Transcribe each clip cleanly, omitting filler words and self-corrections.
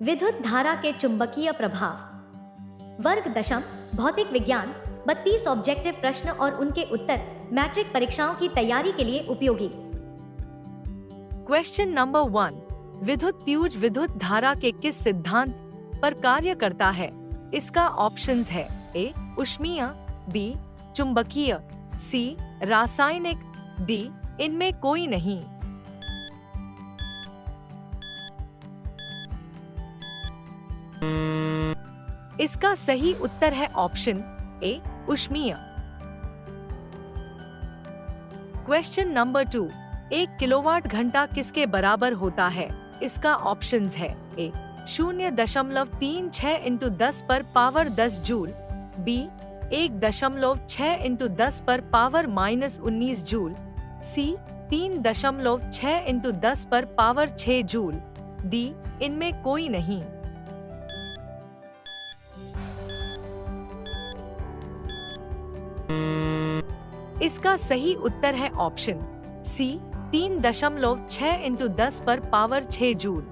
विद्युत धारा के चुंबकीय प्रभाव। वर्ग दशम भौतिक विज्ञान 32 ऑब्जेक्टिव प्रश्न और उनके उत्तर मैट्रिक परीक्षाओं की तैयारी के लिए उपयोगी। क्वेश्चन नंबर 1, विद्युत प्यूज विद्युत धारा के किस सिद्धांत पर कार्य करता है? इसका ऑप्शंस है ए ऊष्मीय, बी चुंबकीय, सी रासायनिक, डी इनमें कोई नहीं। इसका सही उत्तर है ऑप्शन ए ऊष्मीय। क्वेश्चन नंबर 2, 1 किलोवाट घंटा किसके बराबर होता है? इसका ऑप्शंस है ए 0.36 इंटू 10 पर पावर 10 जूल, बी 1.6 इंटू 10 पर पावर -19 जूल, सी 3.6 इंटू 10 पर पावर 6 जूल, डी इनमें कोई नहीं। इसका सही उत्तर है ऑप्शन सी 3.6 इंटू 10 पर पावर 6 जूल।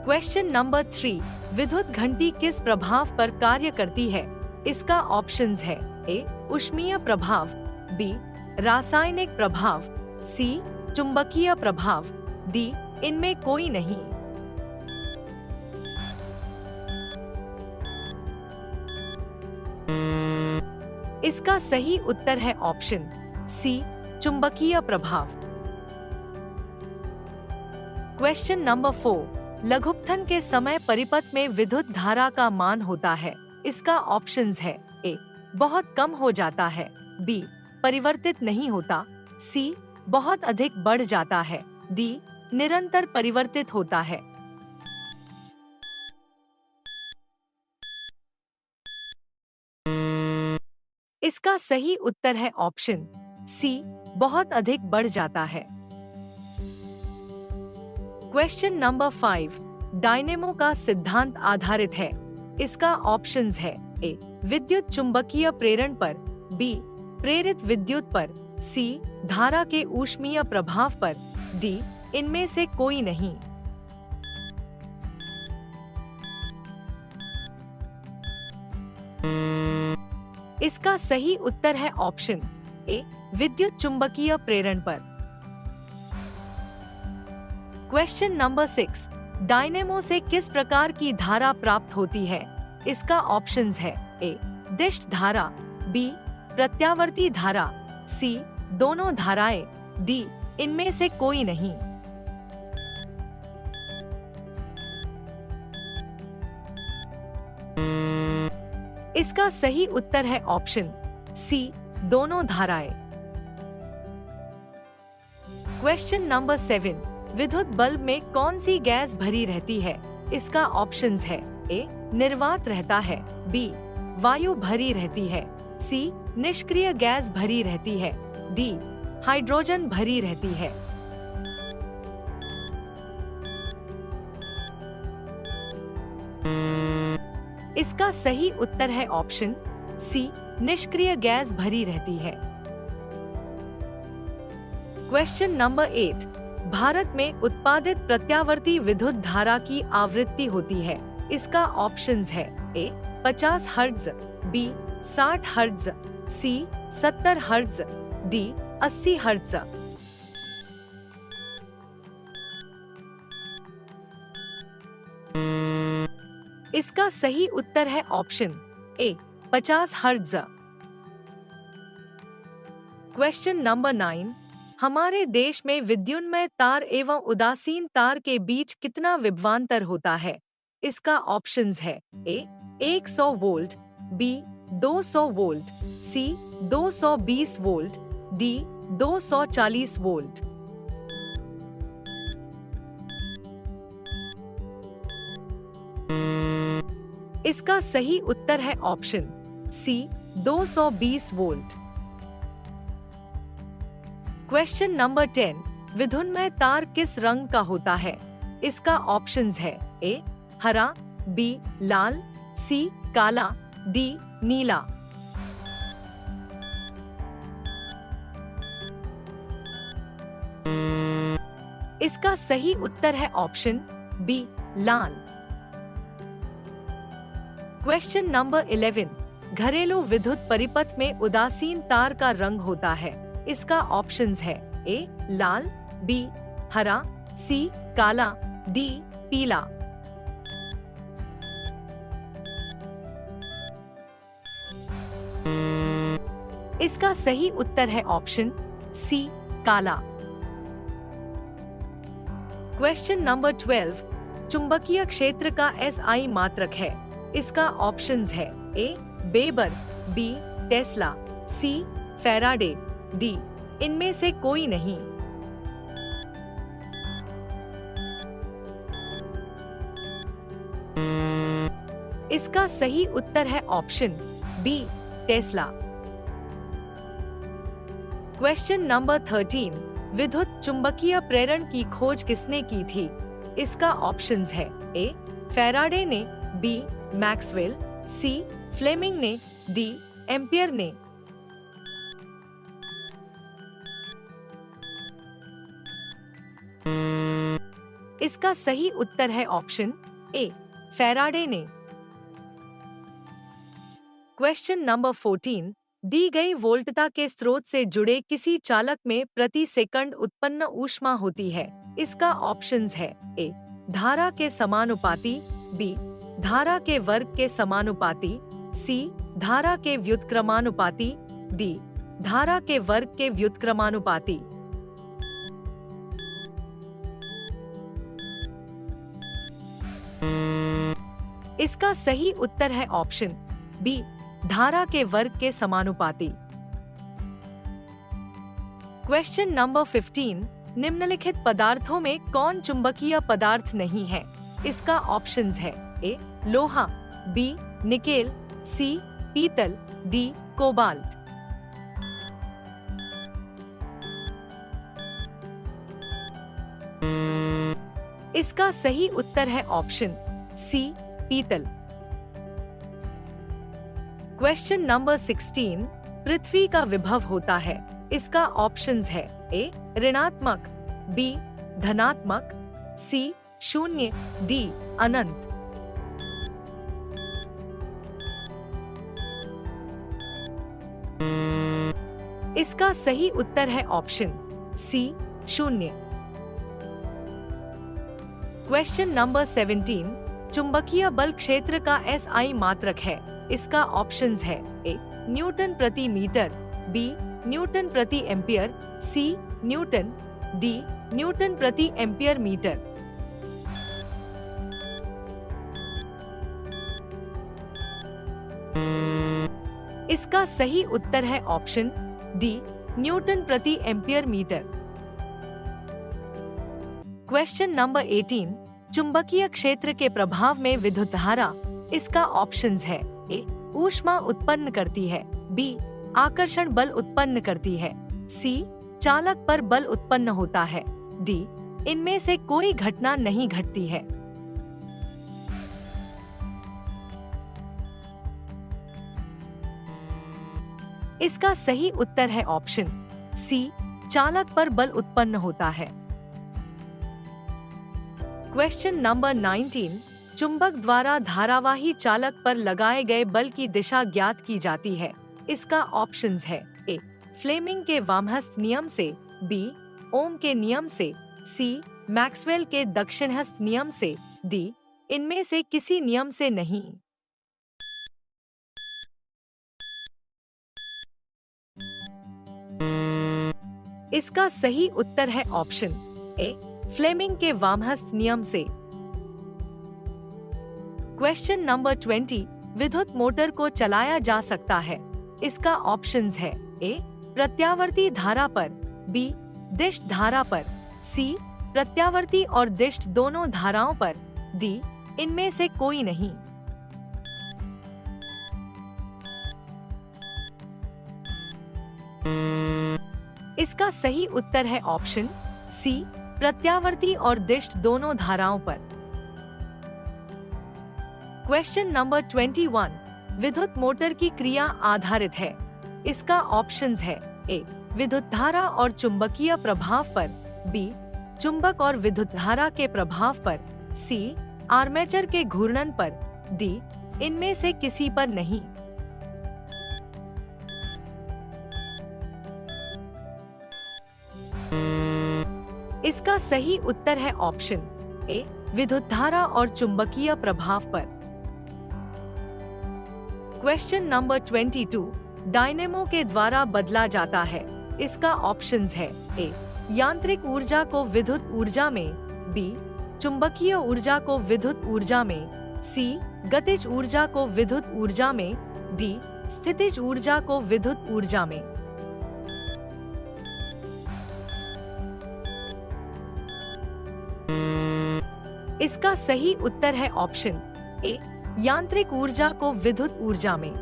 क्वेश्चन नंबर 3, विद्युत घंटी किस प्रभाव पर कार्य करती है? इसका ऑप्शंस है ए ऊष्मीय प्रभाव, बी रासायनिक प्रभाव, सी चुंबकीय प्रभाव, डी इनमें कोई नहीं। इसका सही उत्तर है ऑप्शन सी चुंबकीय प्रभाव। क्वेश्चन नंबर 4, लघुपथन के समय परिपथ में विद्युत धारा का मान होता है? इसका ऑप्शंस है ए बहुत कम हो जाता है, बी परिवर्तित नहीं होता, सी बहुत अधिक बढ़ जाता है, डी निरंतर परिवर्तित होता है। इसका सही उत्तर है ऑप्शन सी बहुत अधिक बढ़ जाता है। क्वेश्चन नंबर 5, डायनेमो का सिद्धांत आधारित है? इसका ऑप्शंस है ए विद्युत चुंबकीय प्रेरण पर, बी प्रेरित विद्युत पर, सी धारा के ऊष्मीय प्रभाव पर, डी इनमें से कोई नहीं। इसका सही उत्तर है ऑप्शन ए विद्युत चुंबकीय प्रेरण पर। क्वेश्चन नंबर 6, डायनेमो से किस प्रकार की धारा प्राप्त होती है? इसका ऑप्शंस है ए दिश धारा, बी प्रत्यावर्ती धारा, सी दोनों धाराएं, डी इनमें से कोई नहीं। इसका सही उत्तर है ऑप्शन सी दोनों धाराएं। क्वेश्चन नंबर 7, विद्युत बल्ब में कौन सी गैस भरी रहती है? इसका ऑप्शंस है ए निर्वात रहता है, बी वायु भरी रहती है, सी निष्क्रिय गैस भरी रहती है, डी हाइड्रोजन भरी रहती है। इसका सही उत्तर है ऑप्शन सी निष्क्रिय गैस भरी रहती है। क्वेश्चन नंबर 8, भारत में उत्पादित प्रत्यावर्ती विद्युत धारा की आवृत्ति होती है? इसका ऑप्शंस है ए 50 हर्ट्ज, बी 60 हर्ट्ज, सी 70 हर्ट्ज, डी 80 हर्ट्ज। इसका सही उत्तर है option A 50 hertz. Question number 9, हमारे देश में विद्युन्मय तार एवं उदासीन तार के बीच कितना विभवांतर होता है? इसका ऑप्शंस है A 100 volt, B 200 volt, C 220 volt, D 240 volt. इसका सही उत्तर है option C 220 volt. Question number 10, विद्युन्मय तार किस रंग का होता है? इसका ऑप्शंस है ए हरा, बी लाल, सी काला, डी नीला। इसका सही उत्तर है ऑप्शन बी लाल। क्वेश्चन नंबर 11, घरेलू विद्युत परिपथ में उदासीन तार का रंग होता है। इसका ऑप्शंस है ए लाल, बी हरा, सी काला, डी पीला। इसका सही उत्तर है ऑप्शन सी काला। क्वेश्चन नंबर 12, चुंबकीय क्षेत्र का SI मात्रक है। इसका ऑप्शंस है A Weber, B Tesla, C Faraday, D इनमें से कोई नहीं। इसका सही उत्तर है option B Tesla. Question number 13, विद्युत चुंबकीय प्रेरण की खोज किसने की थी? इसका ऑप्शंस है ए फैराडे ने, बी मैक्सवेल, सी फ्लेमिंग ने, डी एम्पियर ने। इसका सही उत्तर है ऑप्शन ए फैराडे ने। क्वेश्चन नंबर 14, दी गई वोल्टता के स्रोत से जुड़े किसी चालक में प्रति सेकंड उत्पन्न ऊष्मा होती है। इसका ऑप्शंस है ए धारा के समानुपाती, बी धारा के वर्ग के समानुपाती, सी धारा के व्युत्क्रमानुपाती, डी धारा के वर्ग के व्युत्क्रमानुपाती। इसका सही उत्तर है ऑप्शन बी धारा के वर्ग के समानुपाती। क्वेश्चन नंबर 15, निम्नलिखित पदार्थों में कौन चुंबकीय पदार्थ नहीं है? इसका ऑप्शंस है ए लोहा, बी निकेल, सी पीतल, डी कोबाल्ट। इसका सही उत्तर है ऑप्शन सी पीतल। क्वेश्चन नंबर 16, पृथ्वी का विभव होता है। इसका ऑप्शंस है ए ऋणात्मक, बी धनात्मक, सी शून्य, डी अनंत। इसका सही उत्तर है ऑप्शन सी शून्य। क्वेश्चन नंबर 17, चुंबकीय बल क्षेत्र का SI मात्रक है। इसका ऑप्शंस है ए न्यूटन प्रति मीटर, बी न्यूटन प्रति एम्पियर, सी न्यूटन, डी न्यूटन प्रति एम्पियर मीटर। इसका सही उत्तर है ऑप्शन डी न्यूटन प्रति एम्पियर मीटर। क्वेश्चन नंबर 18, चुंबकीय क्षेत्र के प्रभाव में विद्युत धारा। इसका ऑप्शंस है ए ऊष्मा उत्पन्न करती है, बी आकर्षण बल उत्पन्न करती है, सी चालक पर बल उत्पन्न होता है, डी इनमें से कोई घटना नहीं घटती है। इसका सही उत्तर है ऑप्शन सी चालक पर बल उत्पन्न होता है। क्वेश्चन नंबर 19, चुंबक द्वारा धारावाही चालक पर लगाए गए बल की दिशा ज्ञात की जाती है। इसका ऑप्शंस है ए फ्लेमिंग के वामहस्त नियम से, बी ओम के नियम से, सी मैक्सवेल के दक्षिणहस्त नियम से, डी इनमें से किसी नियम से नहीं। इसका सही उत्तर है ऑप्शन ए फ्लेमिंग के वामहस्त नियम से। क्वेश्चन नंबर 20, विद्युत मोटर को चलाया जा सकता है। इसका ऑप्शंस है ए प्रत्यावर्ती धारा पर, बी दिष्ट धारा पर, सी प्रत्यावर्ती और दिष्ट दोनों धाराओं पर, डी इनमें से कोई नहीं। इसका सही उत्तर है ऑप्शन सी प्रत्यावर्ती और दिष्ट दोनों धाराओं पर। क्वेश्चन नंबर 21, विद्युत मोटर की क्रिया आधारित है। इसका ऑप्शंस है ए विद्युत धारा और चुंबकीय प्रभाव पर, बी चुंबक और विद्युत धारा के प्रभाव पर, सी आर्मेचर के घूर्णन पर, डी इनमें से किसी पर नहीं। इसका सही उत्तर है ऑप्शन ए विद्युत धारा और चुंबकीय प्रभाव पर। क्वेश्चन नंबर 22 डायनेमो के द्वारा बदला जाता है। इसका ऑप्शंस है ए यांत्रिक ऊर्जा को विद्युत ऊर्जा में, बी चुंबकीय ऊर्जा को विद्युत ऊर्जा में, सी गतिज ऊर्जा को विद्युत ऊर्जा में, डी स्थितिज ऊर्जा को विद्युत ऊर्जा में। इसका सही उत्तर है ऑप्शन ए यांत्रिक ऊर्जा को विद्युत ऊर्जा में।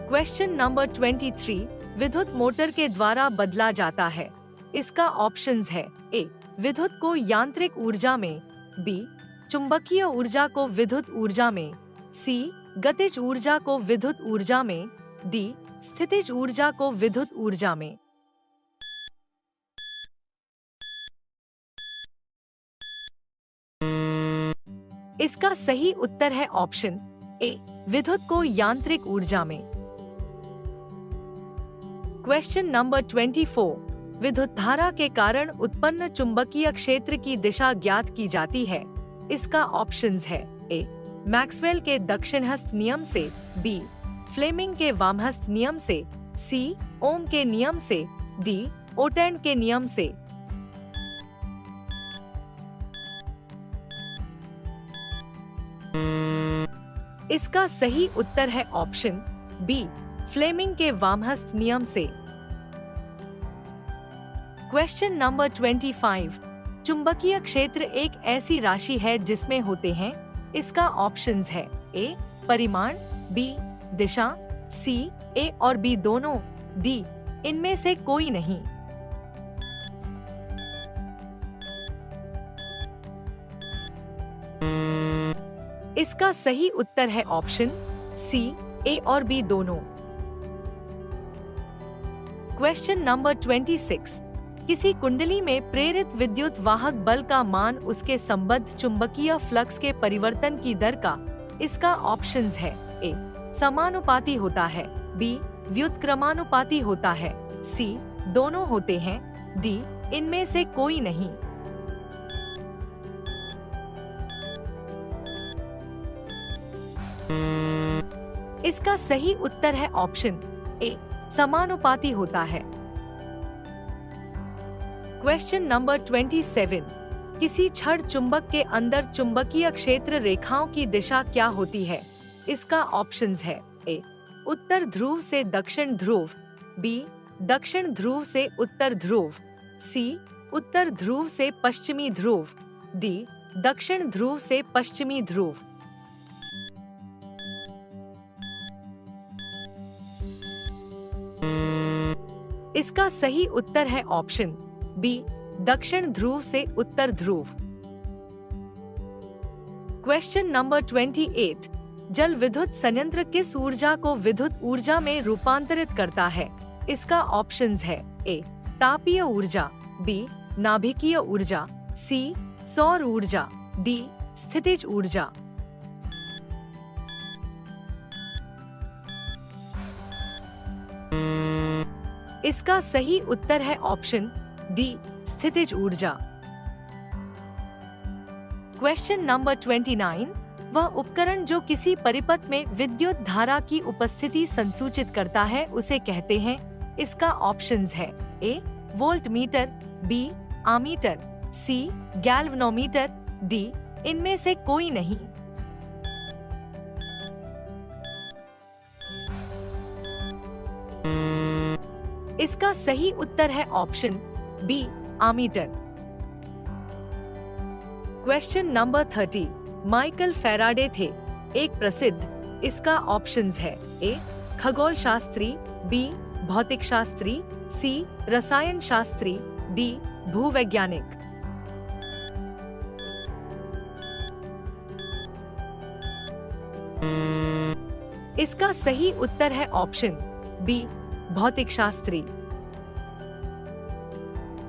क्वेश्चन नंबर 23 विद्युत मोटर के द्वारा बदला जाता है। इसका ऑप्शंस है ए विद्युत को यांत्रिक ऊर्जा में, बी चुंबकीय ऊर्जा को विद्युत ऊर्जा में, सी गतिज ऊर्जा को विद्युत ऊर्जा में, डी स्थितिज ऊर्जा को विद्युत ऊर्जा में। इसका सही उत्तर है ऑप्शन ए विद्युत को यांत्रिक ऊर्जा में। क्वेश्चन नंबर 24 विद्युत धारा के कारण उत्पन्न चुंबकीय क्षेत्र की दिशा ज्ञात की जाती है। इसका ऑप्शंस है ए मैक्सवेल के दक्षिणहस्त नियम से, बी फ्लेमिंग के वामहस्त नियम से, सी ओम के नियम से, डी ओटेंड के नियम से। इसका सही उत्तर है ऑप्शन बी फ्लेमिंग के वामहस्त नियम से। क्वेश्चन नंबर 25 चुंबकीय क्षेत्र एक ऐसी राशि है जिसमें होते हैं। इसका ऑप्शंस है ए परिमाण, बी दिशा, सी ए और बी दोनों, डी इनमें से कोई नहीं। इसका सही उत्तर है ऑप्शन सी ए और बी दोनों। क्वेश्चन नंबर 26 किसी कुंडली में प्रेरित विद्युत वाहक बल का मान उसके संबद्ध चुंबकीय फ्लक्स के परिवर्तन की दर का। इसका ऑप्शंस है ए समानुपाती होता है, बी व्युत्क्रमानुपाती होता है, सी दोनों होते हैं, डी इनमें से कोई नहीं। इसका सही उत्तर है ऑप्शन ए समानुपाती होता है। क्वेश्चन नंबर 27 किसी छड़ चुंबक के अंदर चुंबकीय क्षेत्र रेखाओं की दिशा क्या होती है। इसका ऑप्शंस है ए उत्तर ध्रुव से दक्षिण ध्रुव, बी दक्षिण ध्रुव से उत्तर ध्रुव, सी उत्तर ध्रुव से पश्चिमी ध्रुव, डी दक्षिण ध्रुव से पश्चिमी ध्रुव। इसका सही उत्तर है ऑप्शन बी दक्षिण ध्रुव से उत्तर ध्रुव। क्वेश्चन नंबर 28 जल विद्युत संयंत्र किस ऊर्जा को विद्युत ऊर्जा में रूपांतरित करता है। इसका ऑप्शंस है ए तापीय ऊर्जा, बी नाभिकीय ऊर्जा, सी सौर ऊर्जा, डी स्थितिज ऊर्जा। इसका सही उत्तर है ऑप्शन डी स्थितिज ऊर्जा। क्वेश्चन नंबर 29 वह उपकरण जो किसी परिपथ में विद्युत धारा की उपस्थिति संसूचित करता है उसे कहते हैं। इसका ऑप्शंस है A voltmeter, B ammeter, C galvanometer, D इनमें से कोई नहीं। इसका सही उत्तर है option B ammeter. Question number 30 Michael Faraday थे एक प्रसिद्ध। इसका ऑप्शंस है ए खगोल शास्त्री, बी भौतिक शास्त्री, सी रसायन शास्त्री, डी भूवैज्ञानिक। इसका सही उत्तर है ऑप्शन बी भौतिक शास्त्री।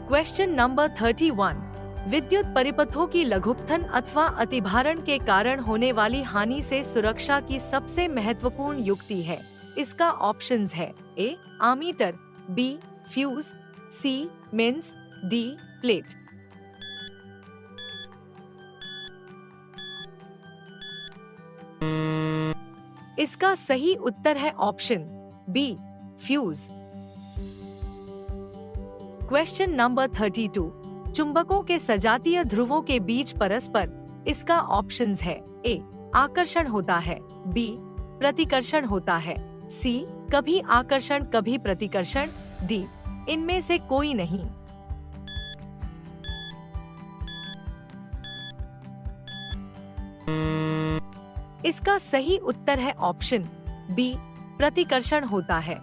Question number 31। विद्युत परिपथों की लघुपथन अथवा अतिभारण के कारण होने वाली हानि से सुरक्षा की सबसे महत्वपूर्ण युक्ति है। इसका ऑप्शंस है A ammeter, B fuse, C mains, D plate. इसका सही उत्तर है option B fuse. Question number 32। चुंबकों के सजातीय ध्रुवों के बीच परस्पर, इसका ऑप्शंस है ए आकर्षण होता है, बी प्रतिकर्षण होता है, सी कभी आकर्षण कभी प्रतिकर्षण, डी इनमें से कोई नहीं। इसका सही उत्तर है ऑप्शन बी प्रतिकर्षण होता है।